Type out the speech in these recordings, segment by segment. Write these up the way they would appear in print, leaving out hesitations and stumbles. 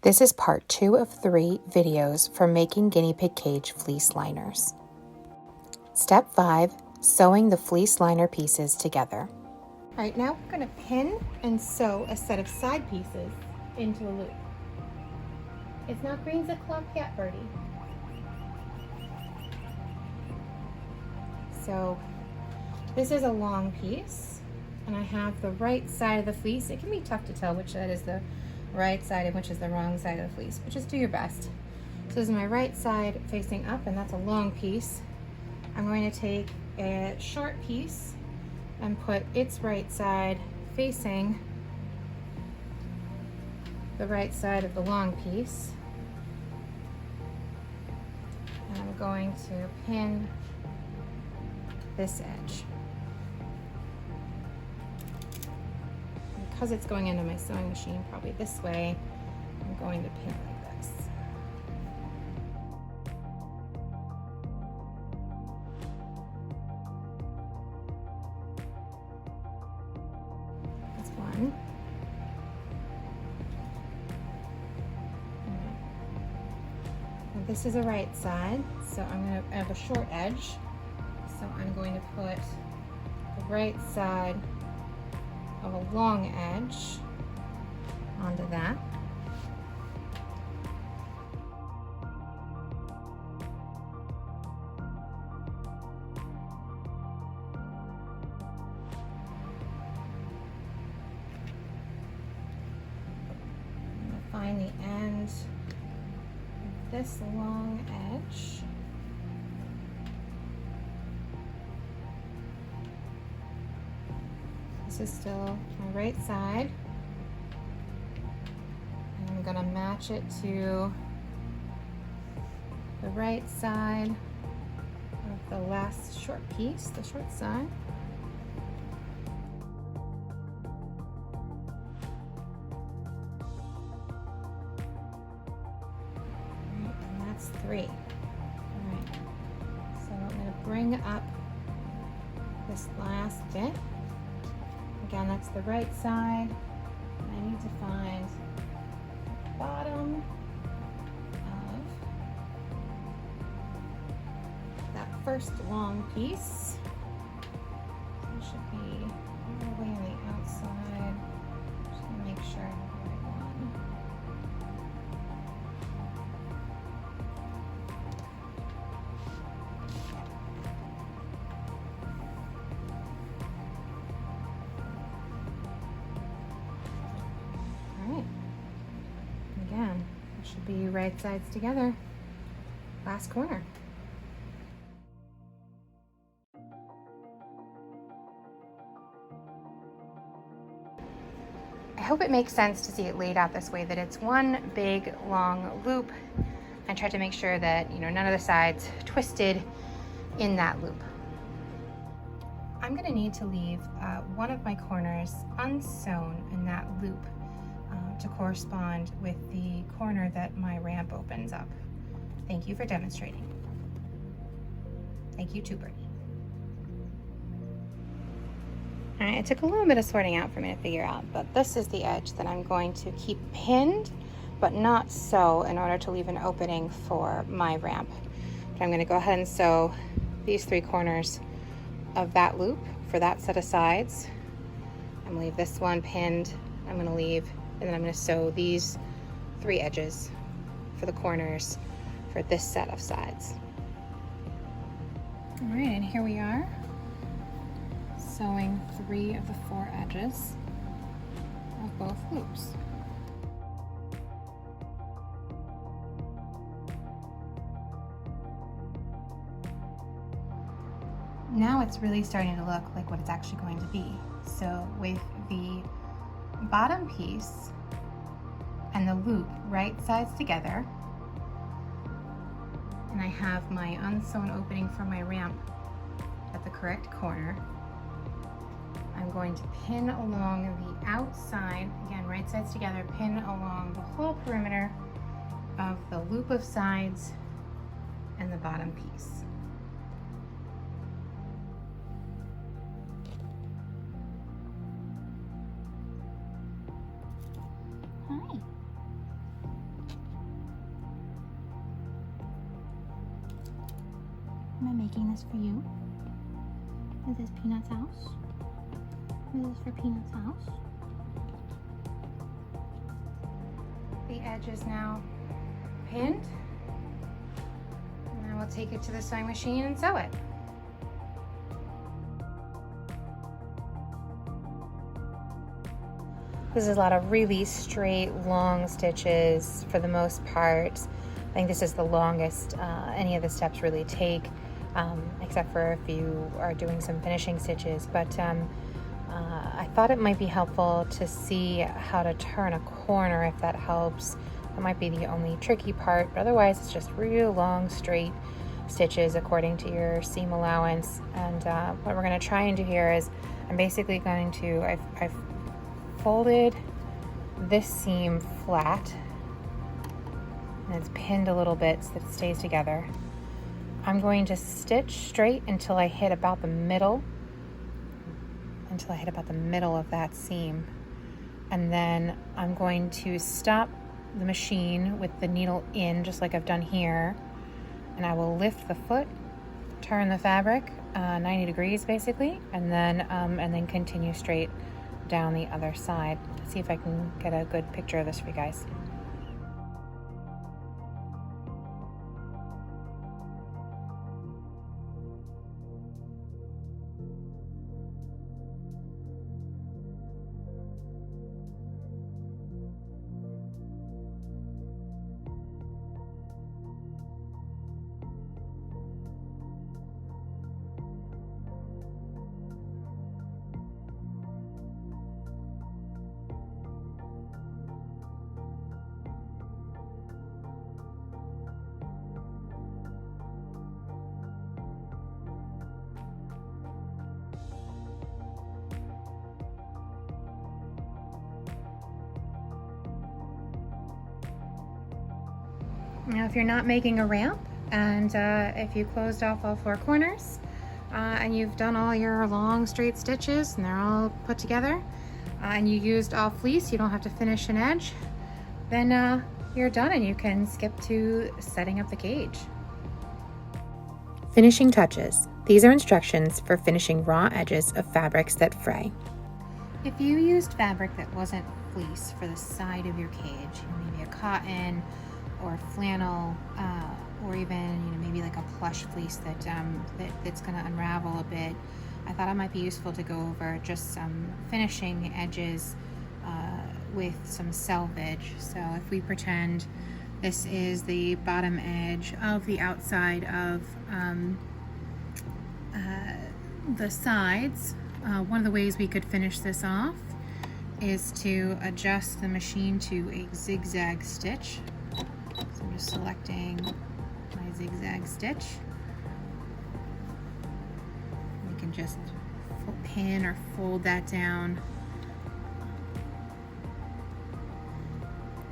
This is part 2 of 3 videos for making guinea pig cage fleece liners. Step 5, sewing the fleece liner pieces together. All right, now we're going to pin and sew a set of side pieces into a loop. It's not green ziploc yet, Birdie. So this is a long piece, and I have the right side of the fleece. It can be tough to tell which side is the right side and which is the wrong side of the fleece, but just do your best. So this is my right side facing up, and that's a long piece. I'm going to take a short piece and put its right side facing the right side of the long piece. And I'm going to pin this edge. Because it's going into my sewing machine probably this way, I'm going to pin like this. That's one. Now this is the right side, so I have a short edge, so I'm going to put the right side of a long edge onto that. I'm going to find the end of this long edge. This is still my right side, and I'm going to match it to the right side of the last short piece, the short side. Alright, and that's 3. Alright, so I'm going to bring up this last bit. Again, that's the right side. I need to find the bottom of that first long piece. It should be all the way on the outside. Just gonna make sure I have the right one. Again, it should be right sides together. Last corner. I hope it makes sense to see it laid out this way, that it's one big long loop. I tried to make sure that, none of the sides twisted in that loop. I'm gonna need to leave one of my corners unsewn in that loop to correspond with the corner that my ramp opens up. Thank you for demonstrating. Thank you too, Brittany. All right, it took a little bit of sorting out for me to figure out, but this is the edge that I'm going to keep pinned, but not sew in order to leave an opening for my ramp. But I'm gonna go ahead and sew these 3 corners of that loop for that set of sides. I'm gonna leave this one pinned. I'm gonna leave, and then I'm gonna sew these 3 edges for the corners for this set of sides. All right, and here we are, sewing 3 of the 4 edges of both loops. Now it's really starting to look like what it's actually going to be. So with the bottom piece and the loop right sides together, and I have my unsewn opening for my ramp at the correct corner, I'm going to pin along the outside, again right sides together, pin along the whole perimeter of the loop of sides and the bottom piece. Hi. Am I making this for you? Is this Peanut's house? Is this for Peanut's house? The edge is now pinned. And I will take it to the sewing machine and sew it. This is a lot of really straight, long stitches for the most part. I think this is the longest any of the steps really take, except for if you are doing some finishing stitches. But I thought it might be helpful to see how to turn a corner, if that helps. That might be the only tricky part, but otherwise it's just real long, straight stitches according to your seam allowance. And what we're going to try and do here is I'm basically going to, I've folded this seam flat and it's pinned a little bit so that it stays together. I'm going to stitch straight until I hit about the middle, of that seam, and then I'm going to stop the machine with the needle in, just like I've done here, and I will lift the foot, turn the fabric 90 degrees basically, and then continue straight down the other side. Let's see if I can get a good picture of this for you guys. Now, if you're not making a ramp, and if you closed off all 4 corners, and you've done all your long straight stitches and they're all put together, and you used all fleece, you don't have to finish an edge, then you're done and you can skip to setting up the cage. Finishing touches. These are instructions for finishing raw edges of fabrics that fray. If you used fabric that wasn't fleece for the side of your cage, maybe a cotton or flannel, or even maybe like a plush fleece that's going to unravel a bit, I thought it might be useful to go over just some finishing edges with some selvage. So if we pretend this is the bottom edge of the outside of the sides, one of the ways we could finish this off is to adjust the machine to a zigzag stitch. So I'm just selecting my zigzag stitch. We can just pin or fold that down.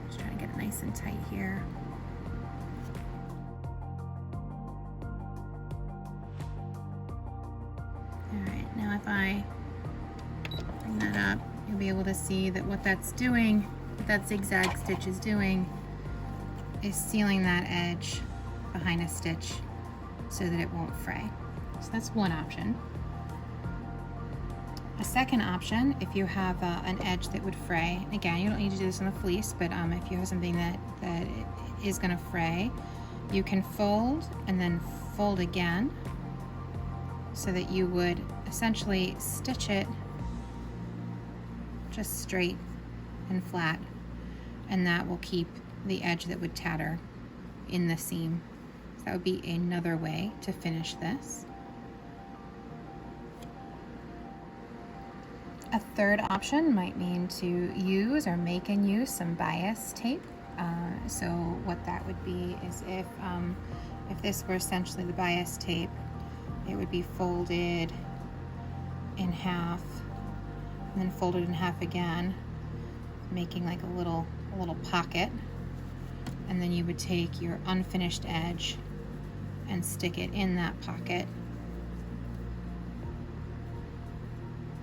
Just trying to get it nice and tight here. Alright, now if I bring that up, you'll be able to see that what that's doing, what that zigzag stitch is doing, is sealing that edge behind a stitch so that it won't fray. So that's one option. A second option, if you have an edge that would fray, again, you don't need to do this on the fleece, but if you have something that is going to fray, you can fold and then fold again so that you would essentially stitch it just straight and flat, and that will keep the edge that would tatter in the seam. So that would be another way to finish this. A third option might mean to use or make and use some bias tape. So what that would be is if this were essentially the bias tape, it would be folded in half and then folded in half again, making like a little pocket. And then you would take your unfinished edge and stick it in that pocket,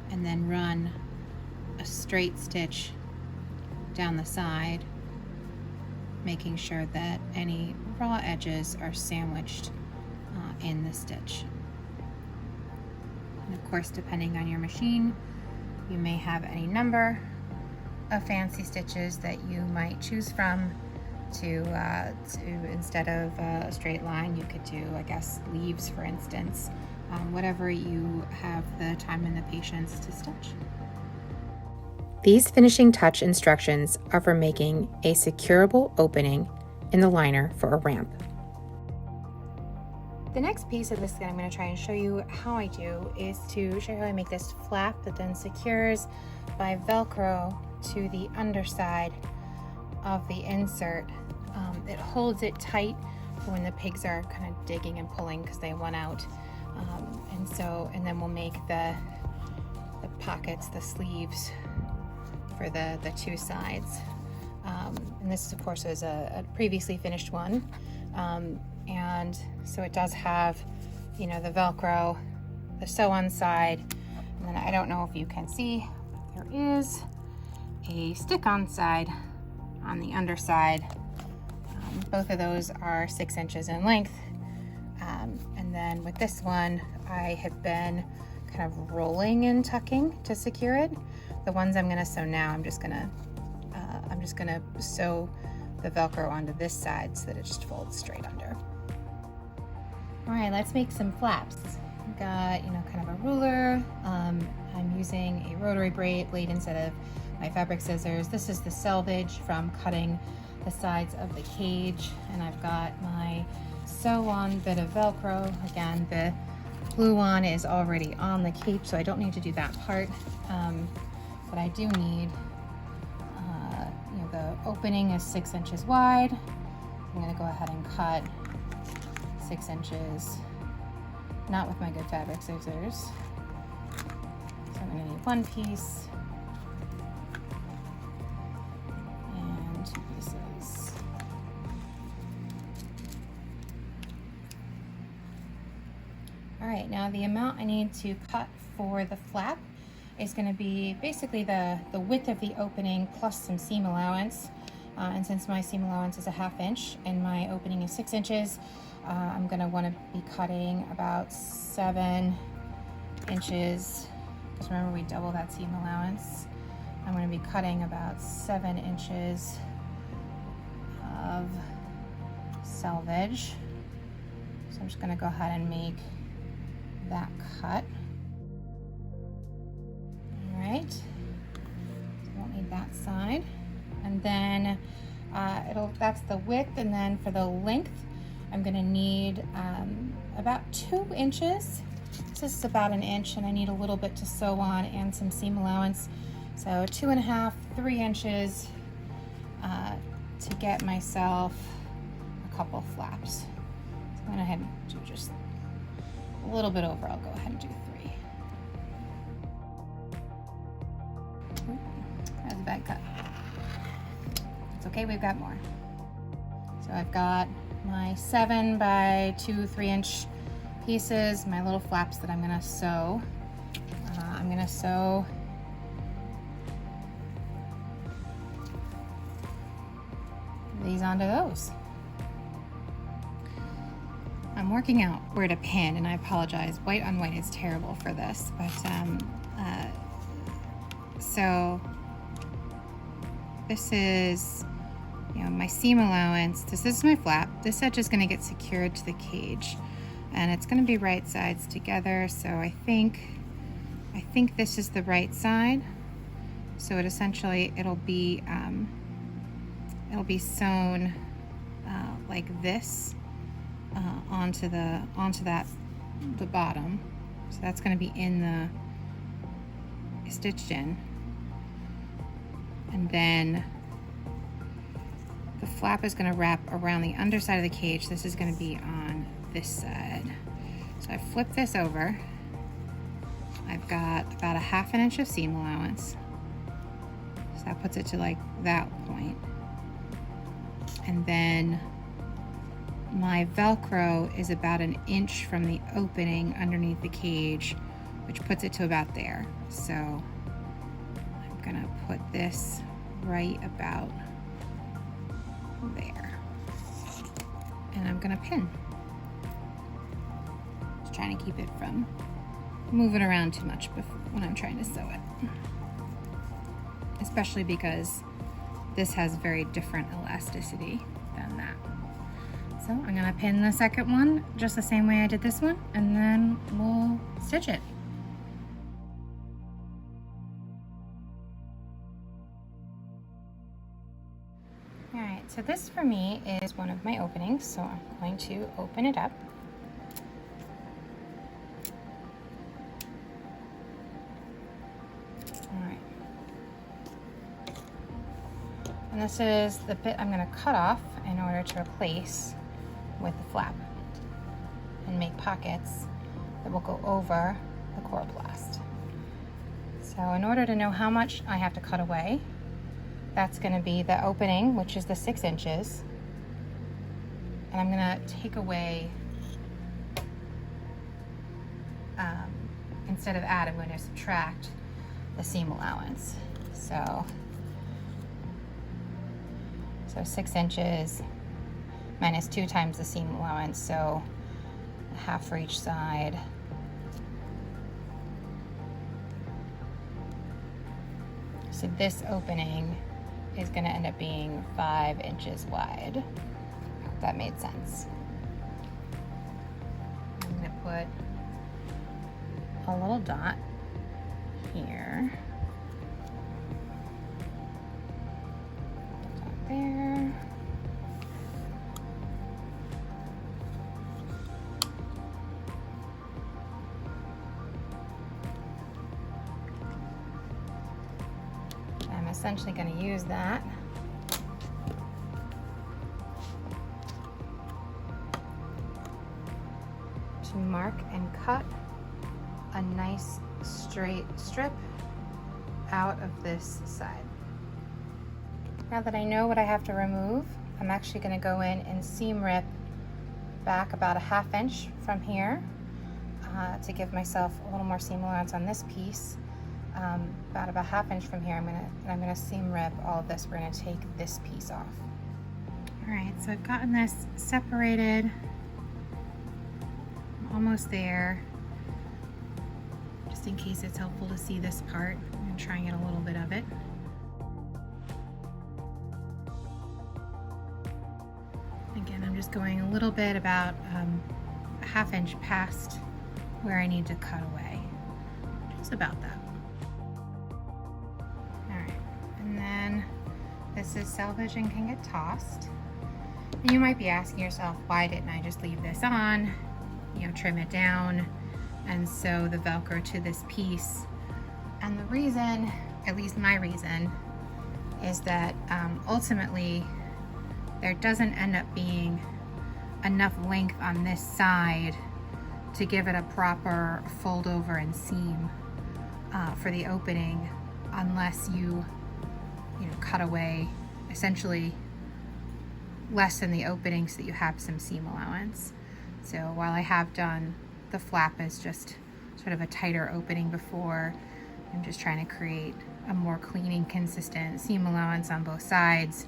and then run a straight stitch down the side, making sure that any raw edges are sandwiched in the stitch. And of course, depending on your machine, you may have any number of fancy stitches that you might choose from to instead of a straight line, you could do, I guess, leaves, for instance, whatever you have the time and the patience to stitch. These finishing touch instructions are for making a securable opening in the liner for a ramp. The next piece of this that I'm going to try and show you how I do is to show you how I make this flap that then secures by Velcro to the underside of the insert. It holds it tight for when the pigs are kind of digging and pulling because they want out. And then we'll make the pockets, the sleeves for the two sides. And this, of course, is a previously finished one. And so it does have, you know, the Velcro, the sew-on side, and then I don't know if you can see, but there is a stick-on side on the underside. Both of those are 6 inches in length. And then with this one, I have been kind of rolling and tucking to secure it. The ones I'm going to sew now, I'm just gonna sew the Velcro onto this side so that it just folds straight under. All right, let's make some flaps. I've got, you know, kind of a ruler. I'm using a rotary blade instead of my fabric scissors. This is the selvage from cutting the sides of the cage, and I've got my sew-on bit of Velcro. Again, the glue-on is already on the cape, so I don't need to do that part. But I do need, you know, the opening is 6 inches wide. I'm going to go ahead and cut 6 inches, not with my good fabric scissors. So I'm going to need one piece and 2 pieces. All right, now the amount I need to cut for the flap is going to be basically the width of the opening plus some seam allowance. And since my seam allowance is a 1/2 inch and my opening is 6 inches, I'm going to want to be cutting about 7 inches. Just remember, we double that seam allowance. I'm going to be cutting about 7 inches of selvage. So I'm just going to go ahead and make that cut. All right, so won't need that side. And then that's the width, and then for the length, I'm going to need about 2 inches. This is about 1 inch, and I need a little bit to sew on and some seam allowance. So 2.5, 3 inches to get myself a couple flaps. So I'm going to go ahead and do just a little bit over. I'll go ahead and do 3. That was a bad cut. It's okay, we've got more. So I've got my 7 by 2 3-inch pieces, my little flaps that I'm going to sew. I'm going to sew these onto those. I'm working out where to pin, and I apologize. White on white is terrible for this, but so this is, you know, my seam allowance. This is my flap. This edge is going to get secured to the cage, and it's going to be right sides together. So I think this is the right side. So it'll be sewn like this onto the bottom. So that's going to be in the stitched in, and then the flap is going to wrap around the underside of the cage. This is going to be on this side. So I flip this over. I've got about 1/2 inch of seam allowance. So that puts it to like that point. And then my Velcro is about 1 inch from the opening underneath the cage, which puts it to about there. So I'm gonna put this right about there. And I'm gonna pin. trying to keep it from moving around too much when I'm trying to sew it. Especially because this has very different elasticity than that. So I'm gonna pin the second one just the same way I did this one, and then we'll stitch it. All right, so this for me is one of my openings, so I'm going to open it up. All right. And this is the bit I'm going to cut off in order to replace with the flap and make pockets that will go over the coroplast. So in order to know how much I have to cut away, that's going to be the opening, which is the 6 inches. And I'm going to take away, instead of add, I'm going to subtract the seam allowance. So 6 inches minus 2 times the seam allowance, so a half for each side. So this opening is going to end up being 5 inches wide. I hope that made sense. I'm going to put a little dot here. Dot there. I'm essentially going to use that to mark and cut a nice straight strip out of this side. Now that I know what I have to remove, I'm actually going to go in and seam rip back about a 1/2 inch from here to give myself a little more seam allowance on this piece. About a 1/2 inch from here, I'm gonna seam rip all of this. We're gonna take this piece off. All right, so I've gotten this separated. I'm almost there. Just in case it's helpful to see this part, I'm gonna try and get a little bit of it. Again, I'm just going a little bit about a 1/2 inch past where I need to cut away. Just about that. This is selvage and can get tossed. And you might be asking yourself, why didn't I just leave this on, trim it down and sew the Velcro to this piece? And the reason, at least my reason, is that ultimately there doesn't end up being enough length on this side to give it a proper fold over and seam for the opening, unless you cut away essentially less than the opening so that you have some seam allowance. So while I have done the flap as just sort of a tighter opening before, I'm just trying to create a more clean and consistent seam allowance on both sides.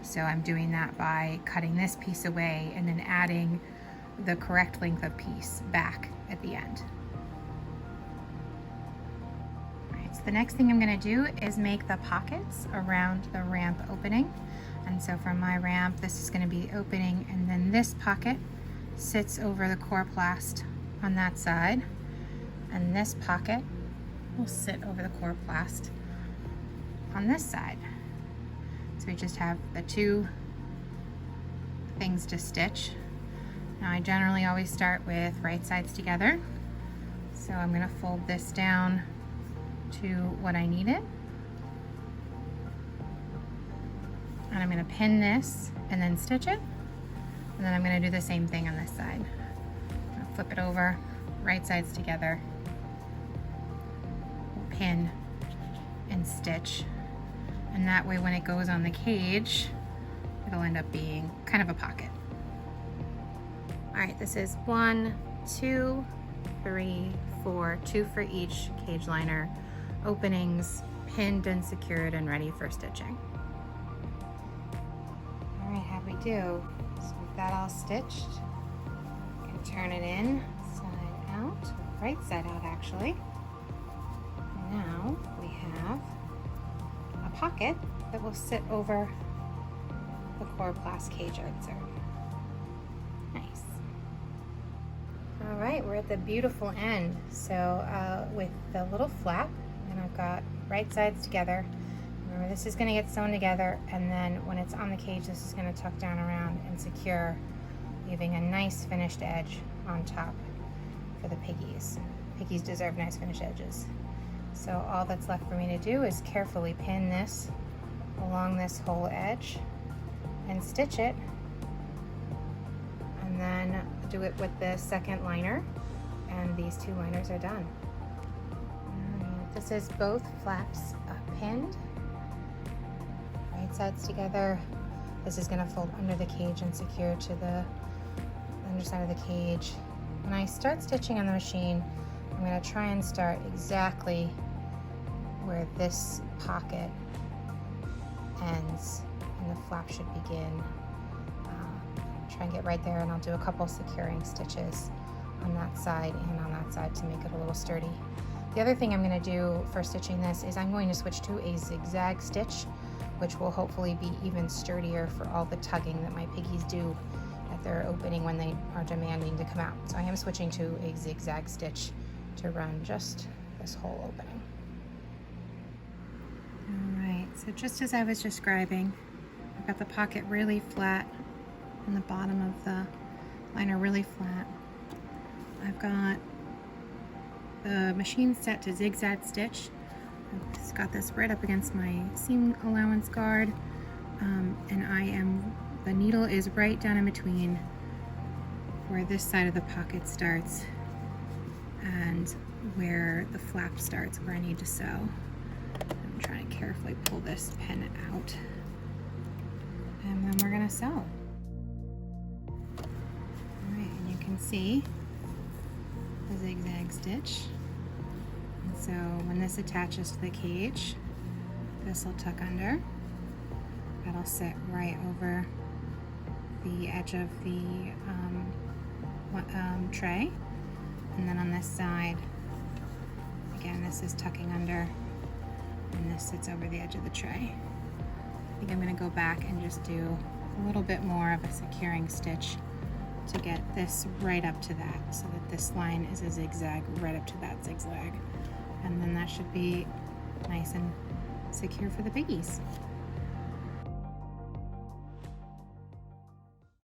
So I'm doing that by cutting this piece away and then adding the correct length of piece back at the end. The next thing I'm going to do is make the pockets around the ramp opening. And so for my ramp, this is going to be the opening, and then this pocket sits over the coroplast on that side, and this pocket will sit over the coroplast on this side. So we just have the 2 things to stitch. Now I generally always start with right sides together. So I'm going to fold this down to what I need it. And I'm going to pin this and then stitch it. And then I'm going to do the same thing on this side. I'll flip it over, right sides together, pin and stitch. And that way when it goes on the cage, it'll end up being kind of a pocket. All right, this is 1, 2, 3, 4, 2 for each cage liner. Openings pinned and secured and ready for stitching. All right, how we do? So we've got all stitched. You can turn it in, side out. to the right side out actually. And now we have a pocket that will sit over the chloroplast cage insert. Nice. All right, we're at the beautiful end. So with the little flap, and I've got right sides together. Remember, this is going to get sewn together, and then when it's on the cage, this is going to tuck down around and secure, leaving a nice finished edge on top for the piggies. Piggies deserve nice finished edges. So all that's left for me to do is carefully pin this along this whole edge and stitch it, and then do it with the second liner, and these two liners are done. This is both flaps pinned, right sides together. This is going to fold under the cage and secure to the underside of the cage. When I start stitching on the machine, I'm going to try and start exactly where this pocket ends and the flap should begin. Try and get right there, and I'll do a couple securing stitches on that side and on that side to make it a little sturdy. The other thing I'm going to do for stitching this is I'm going to switch to a zigzag stitch, which will hopefully be even sturdier for all the tugging that my piggies do at their opening when they are demanding to come out. So I am switching to a zigzag stitch to run just this whole opening. Alright, so just as I was describing, I've got the pocket really flat and the bottom of the liner really flat. I've got the machine set to zigzag stitch. I've just got this right up against my seam allowance guard, and the needle is right down in between where this side of the pocket starts and where the flap starts, where I need to sew. I'm trying to carefully pull this pin out, and then we're gonna sew. Alright, and you can see the zigzag stitch. And so when this attaches to the cage, this will tuck under. That'll sit right over the edge of the tray. And then on this side, again, this is tucking under, and this sits over the edge of the tray. I think I'm going to go back and just do a little bit more of a securing stitch to get this right up to that, so that this line is a zigzag right up to that zigzag, and then that should be nice and secure for the piggies.